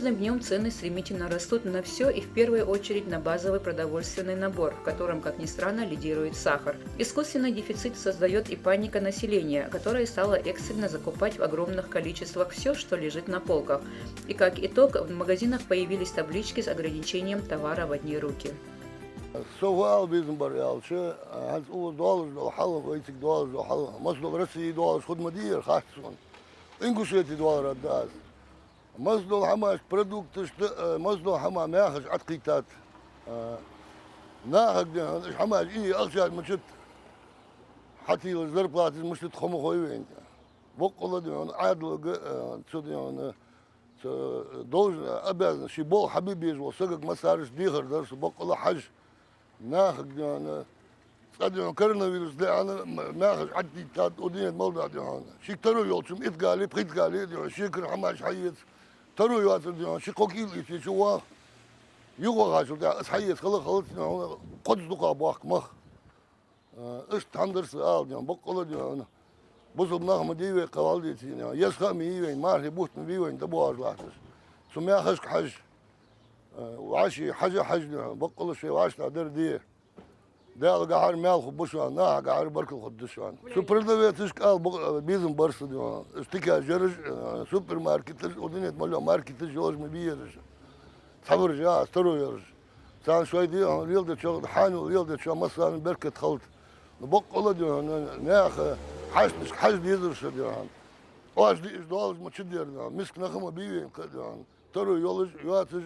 каждым днем цены стремительно растут на все и в первую очередь на базовый продовольственный набор, в котором, как ни странно, лидирует сахар. Искусственный дефицит создает и паника населения, которое стало экстренно закупать в огромных количествах все, что лежит на полках. И как итог, в магазинах появились таблички с ограничением товара в одни руки. السؤال بيزن بريال شو هالسؤال دولار لو حل ويتك دولار لو حل مصدر رسي دولار خد مدير خاصون إنكو شيتي دولار الداس مصدر حماش برودكت مصدر حما ما ياخذ عتقيتات ناخذ حماش إيه أغشى مشت حتى الزربات مش تخمو خويين بقول ديون عادل تسوديون دوج أبيض شي بول حبيبي وسقق مسارش ديخر درس بقول حج ناخذ يعني صدق كورونا فيروس ده أنا ناخذ عدي تاد ودين الموضوع ده يعني شيء ترى يوتشم إتقالي بخيت قالي ده شيء كر حماش حيز ترى يوتر ده شيء قوكيل شيء شو يوقع عشان ده حيز خلاص يعني قد دقة باق مخ إيش تندرس آل يعني بقول ده أنا بوصل ناخذ مديوي قوالدي يعني يسخا ميوي ما هي بوت ميوي تبوها لاتس ثم ياخذ حج وعشي حج بقول شيء وعش نادر دي ده قاعد مال خبشان نا قاعد بركل خدشان سوبر دويتش قال بيزن برس دي استيكا جرج سوبر ماركت ودنيت ملو ماركت جوج مبيرج صبر جا استرو يرج كان شوي دي ريل ده شغل حانو ريل ده شو مثلا بركه خلط بقول دي ناخ حج ديزر شو دي واش دي دولار ما تشدير مسك نخمه بيوي ترو يولج ياتج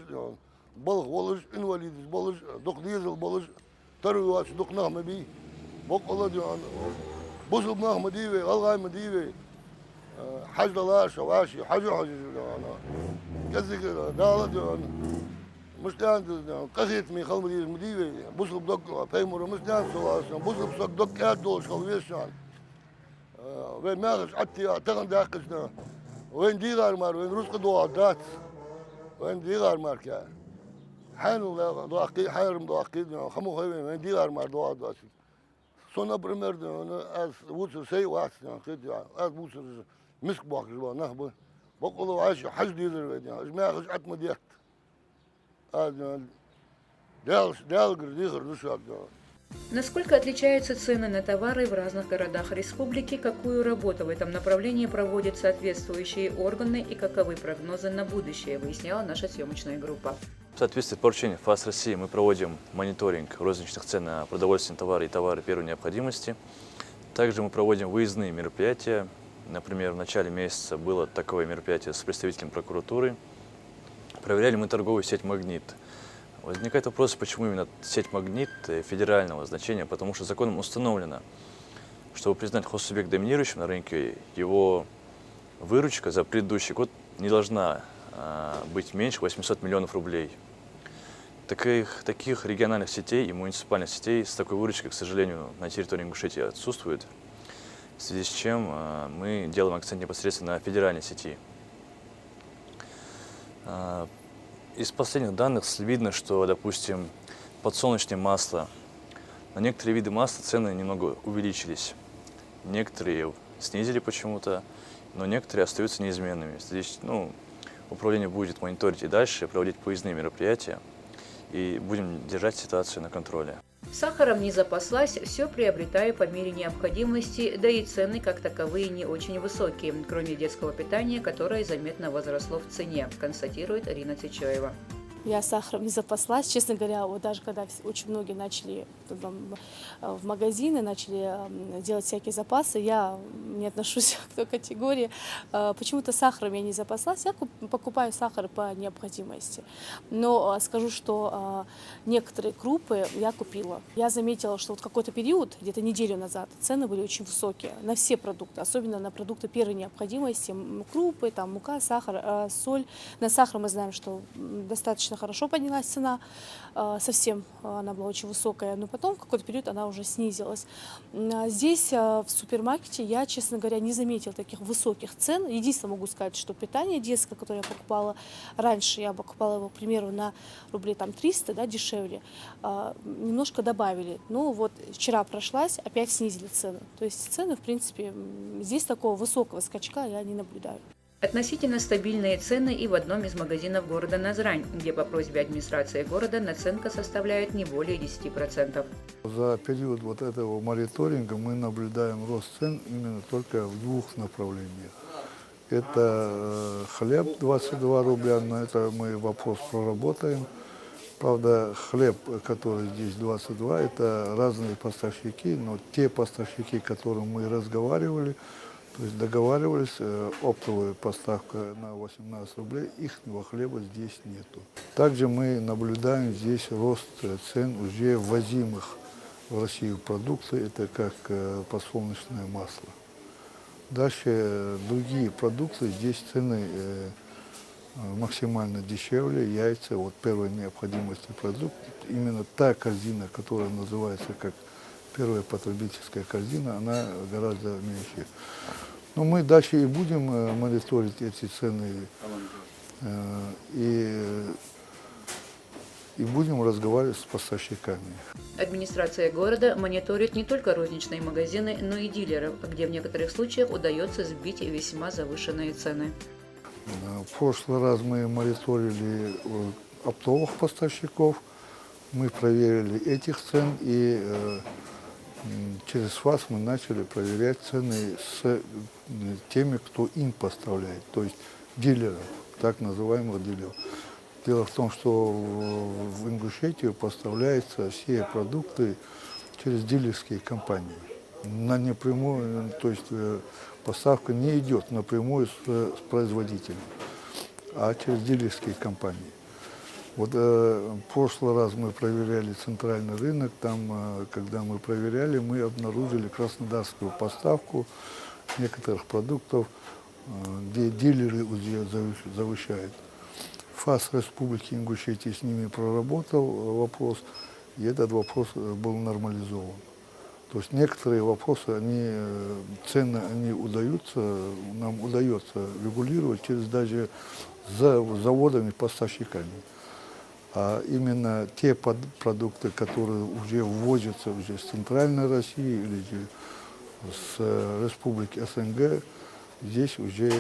بلغ ولج انوليد بلج دق ديزل بلج ترو واش دق نخمه بي بقول دي بوصل نخمه ديوي الغاي مديوي حج دولار شواشي حج انا كذا دالة دي مش دان قصيت مي خلم دي مديوي بوصل دق فيمر مش دان سواس بوصل دق كاد دول شغليشان وين ماغش حتى تغن داقشنا وين ديغار مار وين رزق دو عدات وين ديغار مار كا حانو ضاقي حارم ضاقي خمو خوي وين ديغار مار دو عدات سونا بريمير دو از ووتر سي واحد كده از ووتر مسك باك جوا نخبه بقولوا عايش حج ديزر وين ماغش عت مديت دال ديغر دشاك Насколько отличаются цены на товары в разных городах республики, какую работу в этом направлении проводят соответствующие органы и каковы прогнозы на будущее, выясняла наша съемочная группа. В соответствии с поручением ФАС России мы проводим мониторинг розничных цен на продовольственные товары и товары первой необходимости. Также мы проводим выездные мероприятия. Например, в начале месяца было такое мероприятие с представителем прокуратуры. Проверяли мы торговую сеть «Магнит». Возникает вопрос, почему именно сеть «Магнит» федерального значения, потому что законом установлено, чтобы признать хозсубъект доминирующим на рынке, его выручка за предыдущий год не должна быть меньше 800 миллионов рублей. Таких региональных сетей и муниципальных сетей с такой выручкой, к сожалению, на территории Ингушетии отсутствует, в связи с чем мы делаем акцент непосредственно на федеральной сети. Из последних данных видно, что, допустим, подсолнечное масло, на некоторые виды масла цены немного увеличились. Некоторые снизили почему-то, но некоторые остаются неизменными. Здесь, управление будет мониторить и дальше, проводить поездные мероприятия, и будем держать ситуацию на контроле. Сахаром не запаслась, все приобретаю по мере необходимости, да и цены как таковые не очень высокие, кроме детского питания, которое заметно возросло в цене, констатирует Ирина Цичоева. Я сахаром не запаслась, честно говоря, вот даже когда очень многие начали в магазины, начали делать всякие запасы, я не отношусь к той категории. Почему-то сахаром я не запаслась, я покупаю сахар по необходимости. Но скажу, что некоторые крупы я купила. Я заметила, что вот какой-то период, где-то неделю назад, цены были очень высокие на все продукты, особенно на продукты первой необходимости, крупы, там, мука, сахар, соль. На сахар мы знаем, что достаточно хорошо поднялась цена, совсем она была очень высокая, но потом в какой-то период она уже снизилась. Здесь в супермаркете я, честно говоря, не заметила таких высоких цен. Единственное могу сказать, что питание детское, которое я покупала раньше, я покупала его, к примеру, на рублей 300, да, дешевле, немножко добавили. Ну вот вчера прошлась, опять снизили цены. То есть цены, в принципе, здесь такого высокого скачка я не наблюдаю. Относительно стабильные цены и в одном из магазинов города Назрань, где по просьбе администрации города наценка составляет не более 10%. За период вот этого мониторинга мы наблюдаем рост цен именно только в двух направлениях. Это хлеб 22 рубля, на это мы вопрос проработаем. Правда, хлеб, который здесь 22, это разные поставщики, но те поставщики, с которыми мы разговаривали, то есть договаривались, оптовая поставка на 18 рублей, ихнего хлеба здесь нету. Также мы наблюдаем здесь рост цен уже ввозимых в Россию продукции, это как подсолнечное масло. Дальше другие продукты, здесь цены максимально дешевле, яйца, вот первой необходимости продукт, именно та корзина, которая называется как первая потребительская корзина, она гораздо меньше. Но мы дальше и будем мониторить эти цены и будем разговаривать с поставщиками. Администрация города мониторит не только розничные магазины, но и дилеров, где в некоторых случаях удается сбить весьма завышенные цены. В прошлый раз мы мониторили оптовых поставщиков, мы проверили этих цен и через вас мы начали проверять цены с теми, кто им поставляет, то есть дилеров, так называемых дилеров. Дело в том, что в Ингушетию поставляются все продукты через дилерские компании. На непрямую, то есть поставка не идет напрямую с производителем, а через дилерские компании. Вот в прошлый раз мы проверяли центральный рынок, там, когда мы проверяли, мы обнаружили краснодарскую поставку некоторых продуктов, где дилеры уже завышают. ФАС Республики Ингушетии с ними проработал вопрос, и этот вопрос был нормализован. То есть некоторые вопросы, цены, нам удается регулировать через даже заводами-поставщиками. А именно те продукты, которые уже ввозятся уже с Центральной России или же с Республики СНГ, здесь уже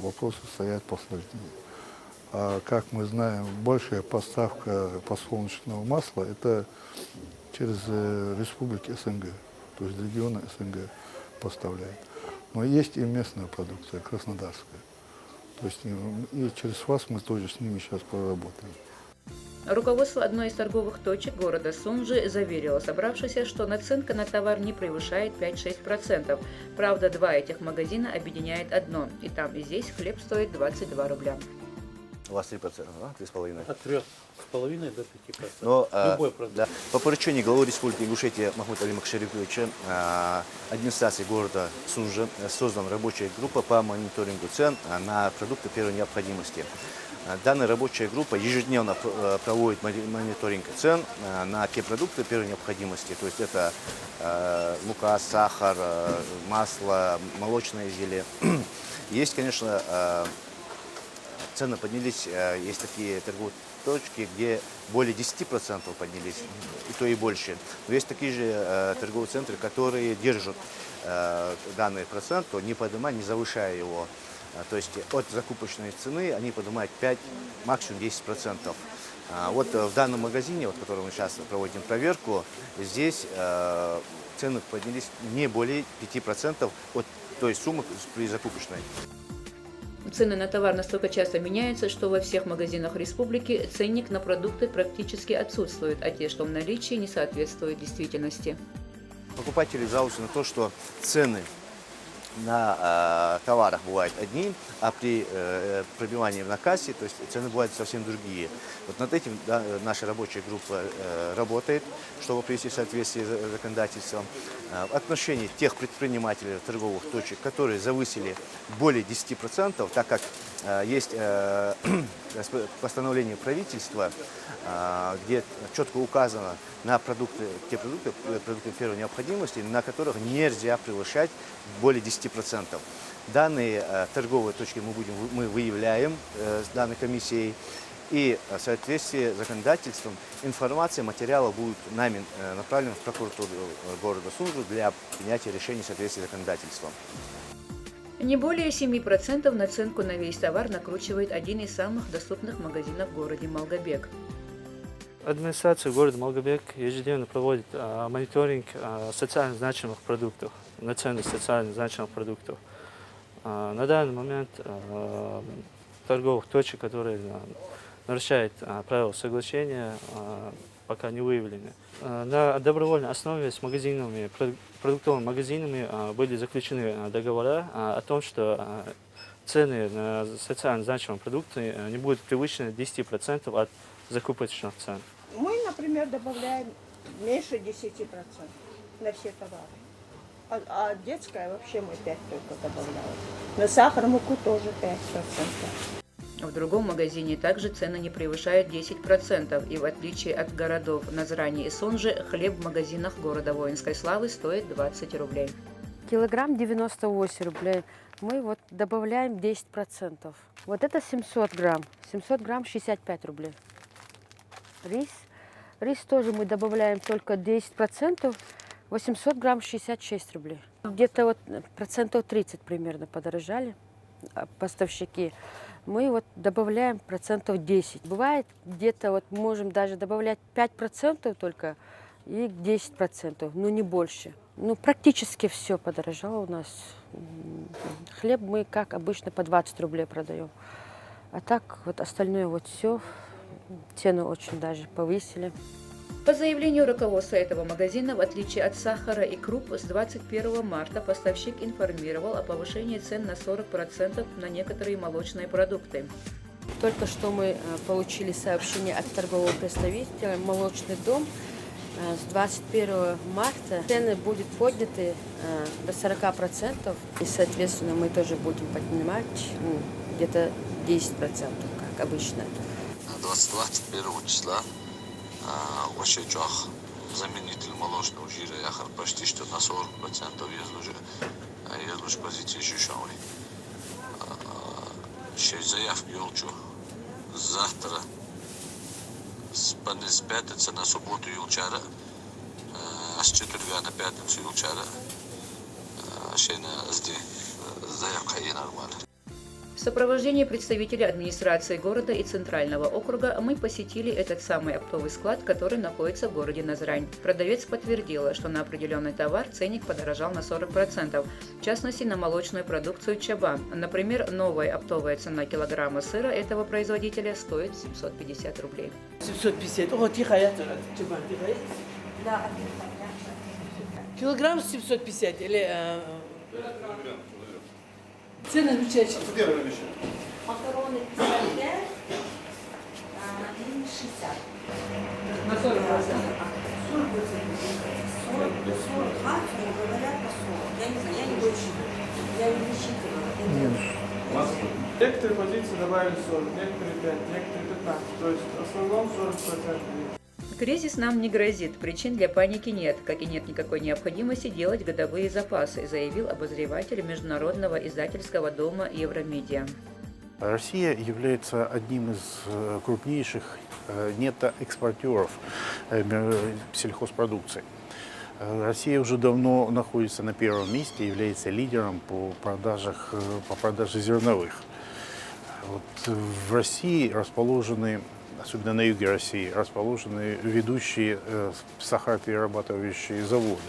вопросы стоят посложнее. А как мы знаем, большая поставка подсолнечного масла это через республики СНГ, то есть регионы СНГ поставляют. Но есть и местная продукция, краснодарская. То есть и через вас мы тоже с ними сейчас проработаем. Руководство одной из торговых точек города Сунжи заверило собравшихся, что наценка на товар не превышает 5-6%. Правда, два этих магазина объединяет одно. И там, и здесь хлеб стоит 22 рубля. У вас 3%, да? 3,5%. От 3,5 до 5%. Но, Любой продукт. да, по поручению главы Республики Ингушетия Махмуда Алима Шариповича администрации города Сунжи создана рабочая группа по мониторингу цен на продукты первой необходимости. Данная рабочая группа ежедневно проводит мониторинг цен на те продукты первой необходимости. То есть это мука, сахар, масло, молочные изделия. Есть, конечно, цены поднялись, есть такие торговые точки, где более 10% поднялись, и то и больше. Но есть такие же торговые центры, которые держат данный процент, не поднимая, не завышая его. То есть от закупочной цены они поднимают 5, максимум 10%. Вот в данном магазине, в котором мы сейчас проводим проверку, здесь цены поднялись не более 5% от той суммы при закупочной. Цены на товар настолько часто меняются, что во всех магазинах республики ценник на продукты практически отсутствует, а те, что в наличии, не соответствуют действительности. Покупатели жалуются на то, что цены на товарах бывают одни, а при пробивании на кассе, то есть цены бывают совсем другие. Вот над этим наша рабочая группа работает, чтобы привести в соответствие с законодательством. В отношении тех предпринимателей торговых точек, которые завысили более 10%, так как есть постановление правительства, где четко указано на те продукты первой необходимости, на которых нельзя превышать более 10%. Данные торговые точки мы выявляем с данной комиссией, и в соответствии с законодательством информация, материала будет нами направлена в прокуратуру города Сунжи для принятия решений в соответствии с законодательством. Не более 7% наценку на весь товар накручивает один из самых доступных магазинов в городе Малгобек. Администрация города Малгобек ежедневно проводит мониторинг социально значимых продуктов, наценок социально значимых продуктов. На данный момент торговых точек, которые нарушают правила соглашения, пока не выявлены. На добровольной основе с магазинами, продуктовыми магазинами были заключены договора о том, что цены на социально значимые продукты не будут превышены 10% от закупочных цен. Мы, например, добавляем меньше 10% на все товары. А детское вообще мы 5 только добавляем. На сахар, муку тоже 5%. В другом магазине также цены не превышают 10%, и в отличие от городов Назрани и Сунжи, хлеб в магазинах города Воинской Славы стоит 20 рублей. Килограмм 98 рублей. Мы вот добавляем 10%. Вот это 700 грамм. 700 грамм 65 рублей. Рис тоже мы добавляем только 10%. 800 грамм 66 рублей. Где-то вот процентов 30 примерно подорожали поставщики. Мы вот добавляем процентов 10. Бывает где-то вот можем даже добавлять 5% только и 10%, но не больше. Ну, практически все подорожало у нас. Хлеб мы, как обычно, по 20 рублей продаем. А так вот остальное вот все, цены очень даже повысили. По заявлению руководства этого магазина, в отличие от сахара и круп, с 21 марта поставщик информировал о повышении цен на 40% на некоторые молочные продукты. Только что мы получили сообщение от торгового представителя «Молочный дом». С 21 марта цены будут подняты до 40%, и, соответственно, мы тоже будем поднимать где-то 10%, как обычно. 21 числа в очередях заменитель молочного жира яхар почти что на 40% езлуж позиции жишавой. Ще заявки юлчу завтра с пятницы на субботу юлчара, а с четверга на пятницу юлчара, ще на заявка и нормально. В сопровождении представителей администрации города и Центрального округа мы посетили этот самый оптовый склад, который находится в городе Назрань. Продавец подтвердила, что на определенный товар ценник подорожал на 40%, в частности на молочную продукцию чаба. Например, новая оптовая цена килограмма сыра этого производителя стоит 750 рублей. 750. О, тихая. Да, Килограмм 750 или... Цены включаются. макароны 55 и 60. На 40%. 40, говорят по 40. Я не знаю, я не больше. Я не рассчитывала. Некоторые позиции добавили 40, некоторые 5, некоторые 15. То есть в основном 40%. Кризис нам не грозит, причин для паники нет, как и нет никакой необходимости делать годовые запасы, заявил обозреватель международного издательского дома Евромедиа. Россия является одним из крупнейших нетоэкспортеров сельхозпродукции. Россия уже давно находится на первом месте, является лидером по продаже зерновых. Вот в России расположены, особенно на юге России, расположены ведущие сахароперерабатывающие заводы.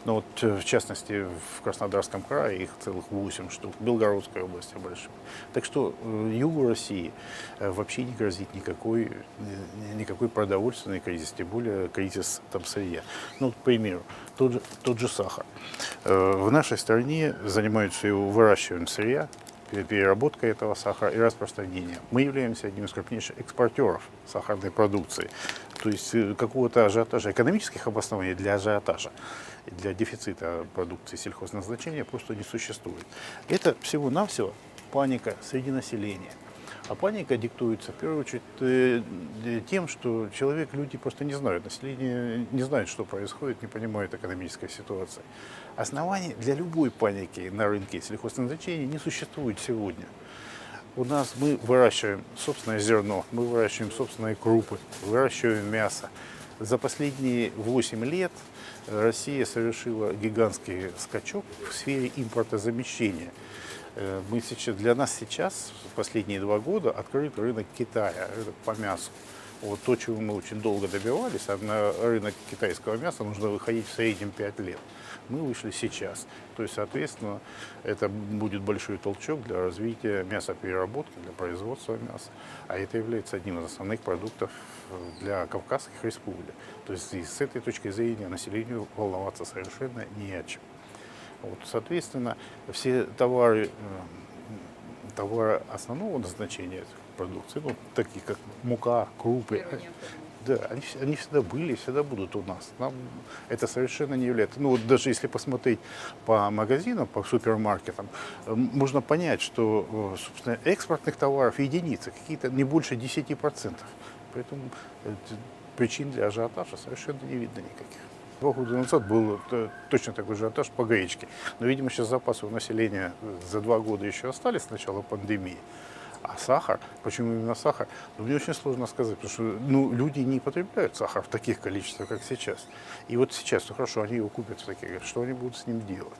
Но вот, в частности, в Краснодарском крае их целых 8 штук, в Белгородской области большой. Так что югу России вообще не грозит никакой продовольственный кризис, тем более кризис там сырья. Ну, к примеру, тот же сахар. В нашей стране занимаются его выращиванием сырья, переработкой этого сахара и распространением. Мы являемся одним из крупнейших экспортеров сахарной продукции. То есть какого-то ажиотажа, экономических обоснований для ажиотажа, для дефицита продукции сельхозназначения просто не существует. Это всего-навсего паника среди населения. А паника диктуется, в первую очередь, тем, что люди просто не знают, население не знает, что происходит, не понимает экономической ситуации. Оснований для любой паники на рынке сельхозназначения не существует сегодня. У нас мы выращиваем собственное зерно, мы выращиваем собственные крупы, выращиваем мясо. За последние 8 лет Россия совершила гигантский скачок в сфере импортозамещения. Для нас сейчас, в последние 2 года, открыт рынок Китая, рынок по мясу. Вот то, чего мы очень долго добивались, а на рынок китайского мяса нужно выходить в среднем 5 лет. Мы вышли сейчас. То есть, соответственно, это будет большой толчок для развития мясопереработки, для производства мяса. А это является одним из основных продуктов для Кавказских республик. То есть, и с этой точки зрения населению волноваться совершенно не о чем. Вот, соответственно, все товары основного назначения продукции, ну, такие как мука, крупы, да, они всегда были и всегда будут у нас. Нам это совершенно не является. Ну, вот даже если посмотреть по магазинам, по супермаркетам, можно понять, что, собственно, экспортных товаров единицы, какие-то не больше 10%. Поэтому причин для ажиотажа совершенно не видно никаких. 2 года назад был точно такой же ажиотаж по гречке. Но, видимо, сейчас запасы у населения за 2 года еще остались с начала пандемии. А сахар, почему именно сахар? Ну, мне очень сложно сказать, потому что люди не потребляют сахар в таких количествах, как сейчас. И вот сейчас, ну хорошо, они его купят в таких, что они будут с ним делать?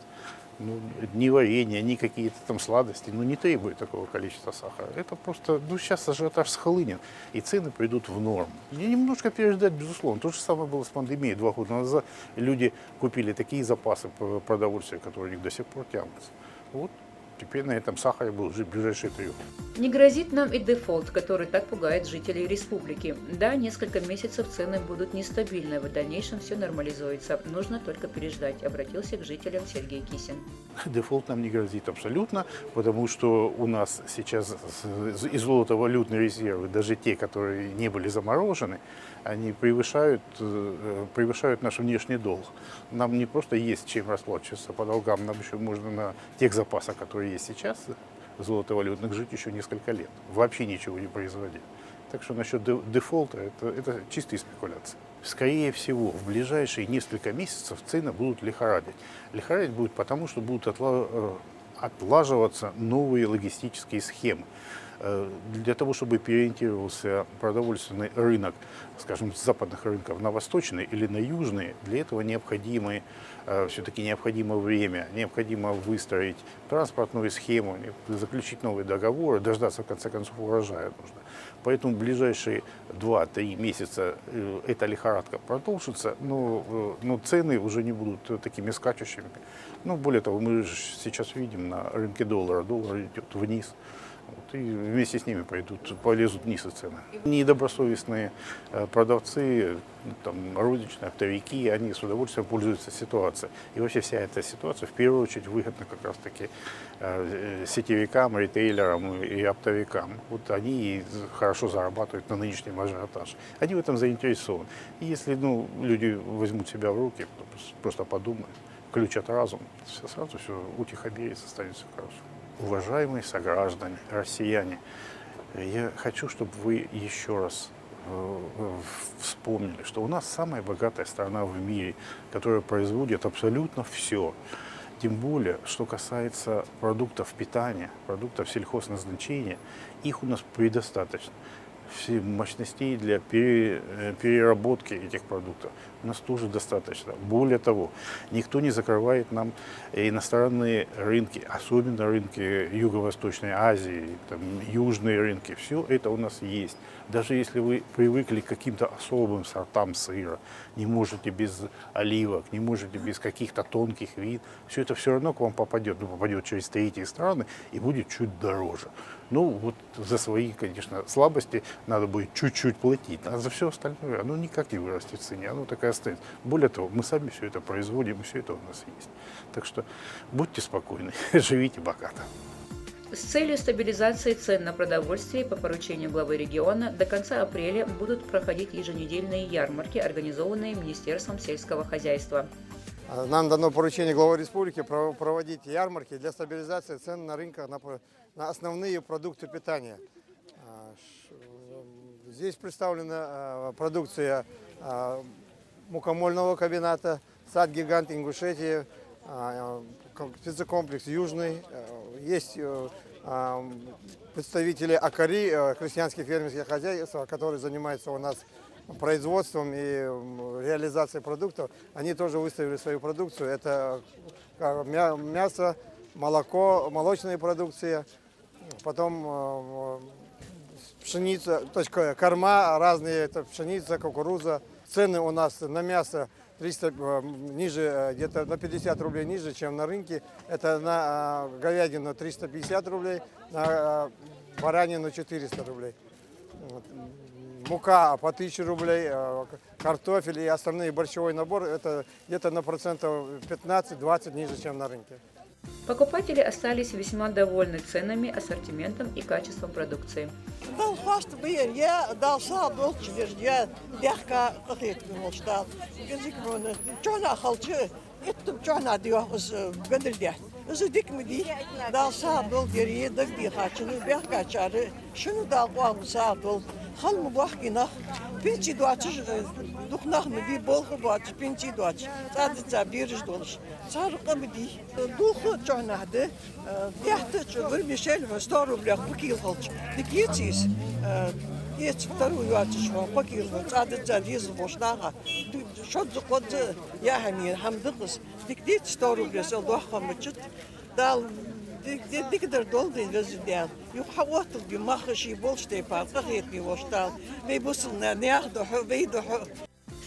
Ну, ни варенье, ни какие-то там сладости, не требует такого количества сахара. Это просто, сейчас ажиотаж схлынет, и цены придут в норму. И немножко переждать, безусловно. То же самое было с пандемией 2 года назад. Люди купили такие запасы продовольствия, которые у них до сих пор тянутся. Вот. Теперь на этом сахаре будут жить ближайшие 3 года. Не грозит нам и дефолт, который так пугает жителей республики. Да, несколько месяцев цены будут нестабильны, в дальнейшем все нормализуется. Нужно только переждать, обратился к жителям Сергей Кисин. Дефолт нам не грозит абсолютно, потому что у нас сейчас и золотовалютные резервы, даже те, которые не были заморожены, они превышают наш внешний долг. Нам не просто есть чем расплачиваться по долгам, нам еще можно на тех запасах, которые есть сейчас, золотовалютных, жить еще несколько лет, вообще ничего не производить. Так что насчет дефолта это чистые спекуляции. Скорее всего, в ближайшие несколько месяцев цены будут лихорадить. Лихорадить будет потому, что будут отлаживаться новые логистические схемы. Для того, чтобы переориентировался продовольственный рынок, скажем, с западных рынков на восточные или на южные, для этого все-таки необходимо время, необходимо выстроить транспортную схему, заключить новые договоры, дождаться, в конце концов, урожая нужно. Поэтому в ближайшие 2-3 месяца эта лихорадка продолжится, но цены уже не будут такими скачущими. Более того, мы же сейчас видим на рынке доллар идет вниз. И вместе с ними полезут вниз и цены. Недобросовестные продавцы, розничные, оптовики, они с удовольствием пользуются ситуацией. И вообще вся эта ситуация в первую очередь выгодна как раз-таки сетевикам, ритейлерам и оптовикам. Вот они хорошо зарабатывают на нынешнем ажиотаже. Они в этом заинтересованы. И если люди возьмут себя в руки, просто подумают, включат разум, сразу все утихомирится, станет все хорошо. Уважаемые сограждане, россияне, я хочу, чтобы вы еще раз вспомнили, что у нас самая богатая страна в мире, которая производит абсолютно все. Тем более, что касается продуктов питания, продуктов сельхозназначения, их у нас предостаточно. Все мощностей для переработки этих продуктов у нас тоже достаточно. Более того, никто не закрывает нам иностранные рынки, особенно рынки Юго-Восточной Азии, южные рынки. Все это у нас есть. Даже если вы привыкли к каким-то особым сортам сыра, не можете без оливок, не можете без каких-то тонких вин, все это все равно к вам попадет. Попадет через третьи страны и будет чуть дороже. За свои, конечно, слабости надо будет чуть-чуть платить, а за все остальное оно никак не вырастет в цене, оно так и останется. Более того, мы сами все это производим, и все это у нас есть. Так что будьте спокойны, живите богато. С целью стабилизации цен на продовольствие по поручению главы региона до конца апреля будут проходить еженедельные ярмарки, организованные Министерством сельского хозяйства. Нам дано поручение главы республики проводить ярмарки для стабилизации цен на рынках на основные продукты питания. Здесь представлена продукция мукомольного комбината, сад «Гигант» Ингушетии, спецкомплекс «Южный». Есть представители АКАРИ, крестьянских фермерских хозяйств, которые занимаются у нас производством и реализацией продуктов. Они тоже выставили свою продукцию. Это мясо, молоко, молочная продукция, потом пшеница, то есть корма разные, это пшеница, кукуруза. Цены у нас на мясо 300 ниже, где-то на 50 рублей ниже, чем на рынке. Это на говядину 350 рублей, на баранину 400 рублей. Мука по 1000 рублей, картофель и остальные борщевой набор, это где-то на процентов 15-20 ниже, чем на рынке. Покупатели остались весьма довольны ценами, ассортиментом и качеством продукции.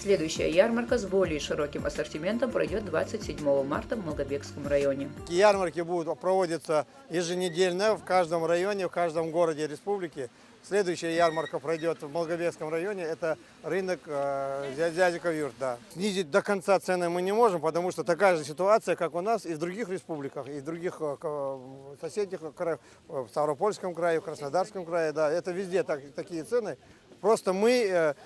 Следующая ярмарка с более широким ассортиментом пройдет 27 марта в Малгобекском районе. Ярмарки будут проводиться еженедельно в каждом районе, в каждом городе республики. Следующая ярмарка пройдет в Малгобекском районе, это рынок Зязиков-Юрт. Да. Снизить до конца цены мы не можем, потому что такая же ситуация, как у нас и в других республиках, и в других соседних краях, в Ставропольском крае, в Краснодарском крае. Да. Это везде такие цены. Просто мы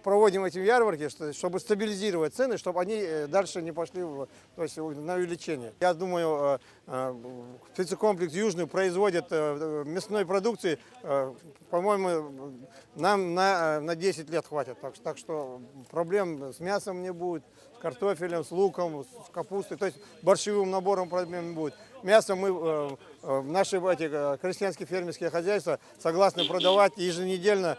проводим эти ярмарки, чтобы стабилизировать цены, чтобы они дальше не пошли то есть, на увеличение. Я думаю, птицекомплекс Южный производит мясной продукции, по-моему, нам на 10 лет хватит. Так что проблем с мясом не будет, с картофелем, с луком, с капустой, то есть борщевым набором проблем не будет. Мясо мы, наши крестьянские фермерские хозяйства согласны продавать еженедельно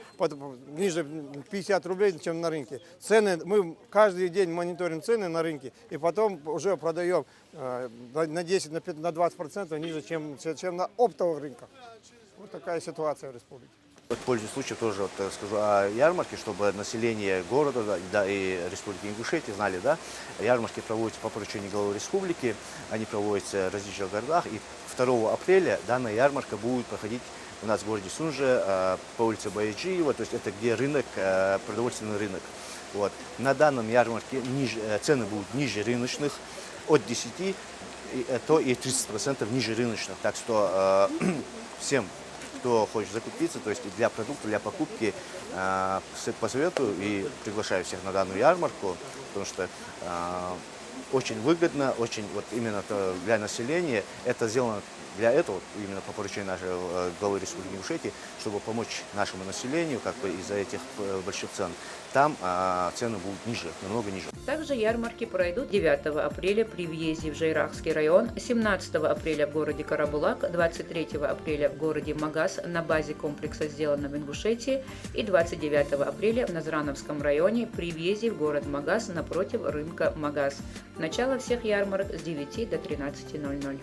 ниже 50 рублей, чем на рынке. Цены, мы каждый день мониторим цены на рынке и потом уже продаем на 10, на 20% ниже, чем на оптовых рынках. Вот такая ситуация в республике. Пользуясь случаем, тоже вот скажу о ярмарке, чтобы население города, да, и Республики Ингушетия знали, да, ярмарки проводятся по поручению главы республики, они проводятся в различных городах, и 2 апреля данная ярмарка будет проходить у нас в городе Сунже по улице Баяджиева, то есть это где рынок, продовольственный рынок. Вот. На данном ярмарке цены будут ниже рыночных, от 10 то и 30% ниже рыночных, так что всем, кто хочет закупиться, то есть для продукта, для покупки, посоветую и приглашаю всех на данную ярмарку, потому что очень выгодно, очень вот именно для населения. Это сделано для этого, именно по поручению нашего главы Республики Ингушетия, чтобы помочь нашему населению как бы из-за этих больших цен. Там цены будут ниже, намного ниже. Также ярмарки пройдут 9 апреля при въезде в Жайрахский район, 17 апреля в городе Карабулак, 23 апреля в городе Магаз на базе комплекса «Сделано в Ингушетии» и 29 апреля в Назрановском районе при въезде в город Магаз напротив рынка Магаз. Начало всех ярмарок с 9 до 13:00.